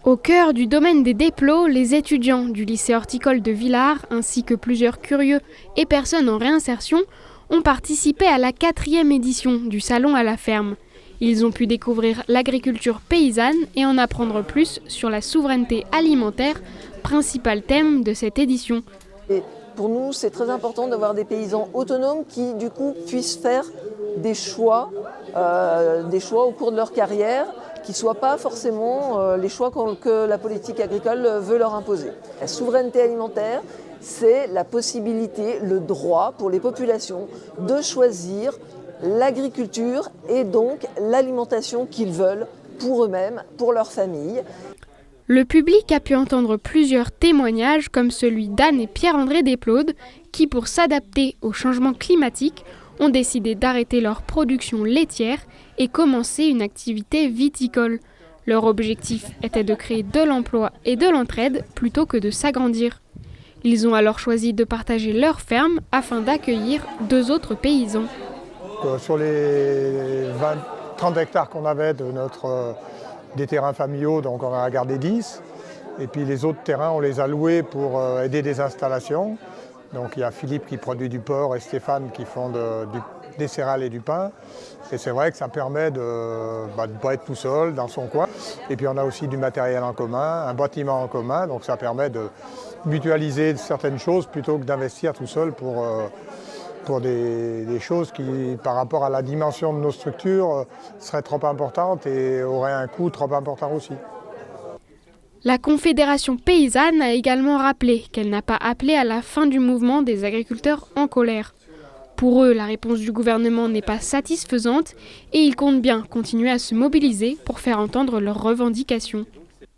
Au cœur du domaine des déplots, les étudiants du lycée horticole de Villars, ainsi que plusieurs curieux et personnes en réinsertion, ont participé à la 4e édition du Salon à la ferme. Ils ont pu découvrir l'agriculture paysanne et en apprendre plus sur la souveraineté alimentaire, principal thème de cette édition. Et pour nous, c'est très important d'avoir des paysans autonomes qui, du coup, puissent faire des choix au cours de leur carrière, qui ne soient pas forcément les choix que la politique agricole veut leur imposer. La souveraineté alimentaire, c'est la possibilité, le droit pour les populations de choisir l'agriculture et donc l'alimentation qu'ils veulent pour eux-mêmes, pour leur famille. Le public a pu entendre plusieurs témoignages comme celui d'Anne et Pierre-André Desplaudes qui, pour s'adapter au changement climatique, ont décidé d'arrêter leur production laitière et commencer une activité viticole. Leur objectif était de créer de l'emploi et de l'entraide plutôt que de s'agrandir. Ils ont alors choisi de partager leur ferme afin d'accueillir 2 autres paysans. Sur les 30 hectares qu'on avait des terrains familiaux, donc on en a gardé 10. Et puis les autres terrains, on les a loués pour aider des installations. Donc il y a Philippe qui produit du porc et Stéphane qui font des céréales et du pain. Et c'est vrai que ça permet de ne pas être tout seul dans son coin. Et puis on a aussi du matériel en commun, un bâtiment en commun. Donc ça permet de mutualiser certaines choses plutôt que d'investir tout seul pour des choses qui, par rapport à la dimension de nos structures, seraient trop importantes et auraient un coût trop important aussi. La Confédération paysanne a également rappelé qu'elle n'a pas appelé à la fin du mouvement des agriculteurs en colère. Pour eux, la réponse du gouvernement n'est pas satisfaisante et ils comptent bien continuer à se mobiliser pour faire entendre leurs revendications.